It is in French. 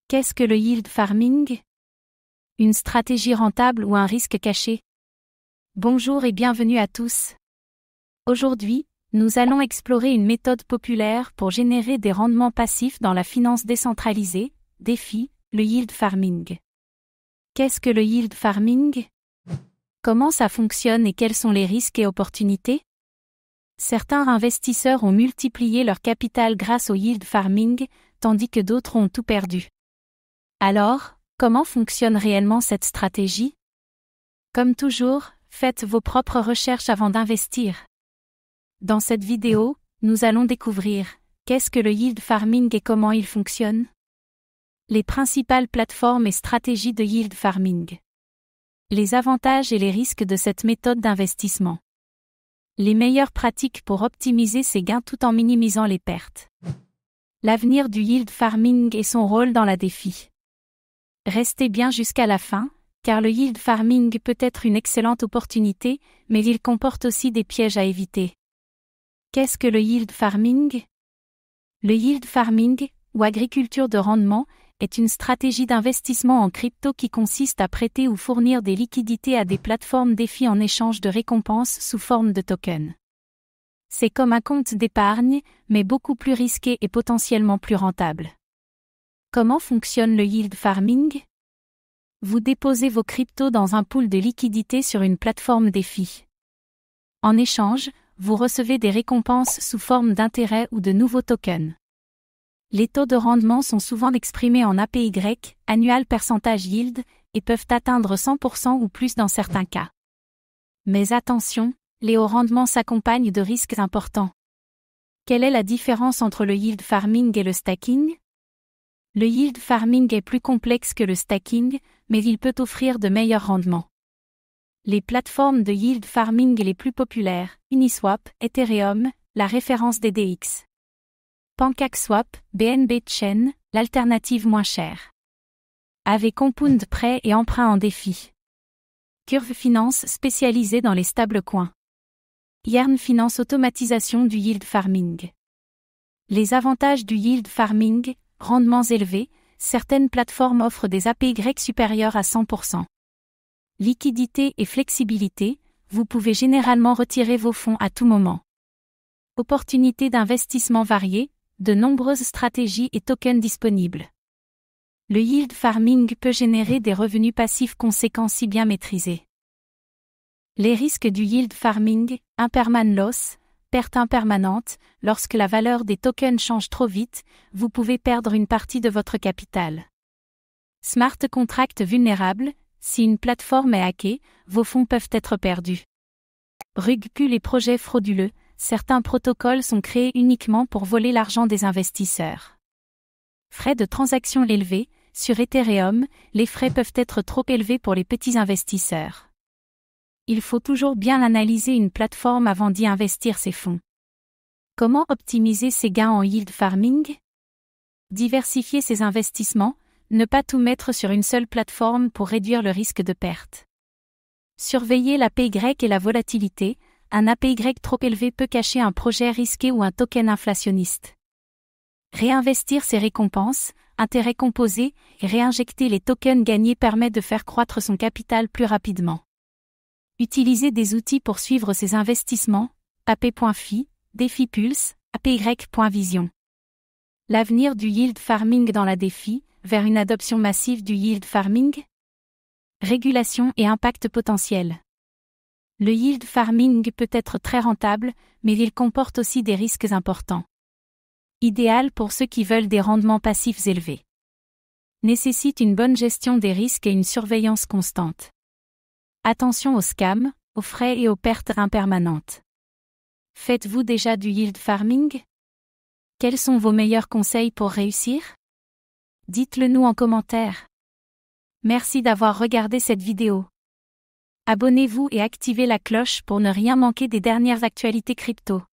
Qu'est-ce que le yield farming? Une stratégie rentable ou un risque caché? Bonjour et bienvenue à tous. Aujourd'hui, nous allons explorer une méthode populaire pour générer des rendements passifs dans la finance décentralisée, DeFi, le yield farming. Qu'est-ce que le yield farming? Comment ça fonctionne et quels sont les risques et opportunités? Certains investisseurs ont multiplié leur capital grâce au yield farming, tandis que d'autres ont tout perdu. Alors, comment fonctionne réellement cette stratégie? Comme toujours, faites vos propres recherches avant d'investir. Dans cette vidéo, nous allons découvrir qu'est-ce que le yield farming et comment il fonctionne. Les principales plateformes et stratégies de yield farming. Les avantages et les risques de cette méthode d'investissement. Les meilleures pratiques pour optimiser ses gains tout en minimisant les pertes. L'avenir du yield farming et son rôle dans la DeFi. Restez bien jusqu'à la fin, car le yield farming peut être une excellente opportunité, mais il comporte aussi des pièges à éviter. Qu'est-ce que le yield farming? Le yield farming, ou agriculture de rendement, est une stratégie d'investissement en crypto qui consiste à prêter ou fournir des liquidités à des plateformes DeFi en échange de récompenses sous forme de tokens. C'est comme un compte d'épargne, mais beaucoup plus risqué et potentiellement plus rentable. Comment fonctionne le yield farming? Vous déposez vos cryptos dans un pool de liquidités sur une plateforme DeFi. En échange, vous recevez des récompenses sous forme d'intérêts ou de nouveaux tokens. Les taux de rendement sont souvent exprimés en APY, annual percentage yield, et peuvent atteindre 100% ou plus dans certains cas. Mais attention, les hauts rendements s'accompagnent de risques importants. Quelle est la différence entre le yield farming et le staking? Le yield farming est plus complexe que le staking, mais il peut offrir de meilleurs rendements. Les plateformes de yield farming les plus populaires, Uniswap, Ethereum, la référence des DX. PancakeSwap, BNB Chain, l'alternative moins chère. Aave Compound prêt et emprunt en DeFi. Curve Finance spécialisée dans les stablecoins. Yearn Finance automatisation du yield farming. Les avantages du yield farming, rendements élevés, certaines plateformes offrent des APY supérieurs à 100%. Liquidité et flexibilité, vous pouvez généralement retirer vos fonds à tout moment. Opportunités d'investissement variées, de nombreuses stratégies et tokens disponibles. Le yield farming peut générer des revenus passifs conséquents si bien maîtrisés. Les risques du yield farming, impermanent loss, perte impermanente, lorsque la valeur des tokens change trop vite, vous pouvez perdre une partie de votre capital. Smart contract vulnérable, si une plateforme est hackée, vos fonds peuvent être perdus. Rug pull et projets frauduleux, certains protocoles sont créés uniquement pour voler l'argent des investisseurs. Frais de transaction élevés, sur Ethereum, les frais peuvent être trop élevés pour les petits investisseurs. Il faut toujours bien analyser une plateforme avant d'y investir ses fonds. Comment optimiser ses gains en yield farming? Diversifier ses investissements, ne pas tout mettre sur une seule plateforme pour réduire le risque de perte. Surveiller l'APY et la volatilité, un APY trop élevé peut cacher un projet risqué ou un token inflationniste. Réinvestir ses récompenses, intérêts composés, et réinjecter les tokens gagnés permet de faire croître son capital plus rapidement. Utiliser des outils pour suivre ses investissements, AP.fi, DeFi-Pulse, APY.vision. L'avenir du yield farming dans la DeFi, vers une adoption massive du yield farming? Régulation et impact potentiel. Le yield farming peut être très rentable, mais il comporte aussi des risques importants. Idéal pour ceux qui veulent des rendements passifs élevés. Nécessite une bonne gestion des risques et une surveillance constante. Attention aux scams, aux frais et aux pertes impermanentes. Faites-vous déjà du yield farming? Quels sont vos meilleurs conseils pour réussir? Dites-le nous en commentaire. Merci d'avoir regardé cette vidéo. Abonnez-vous et activez la cloche pour ne rien manquer des dernières actualités crypto.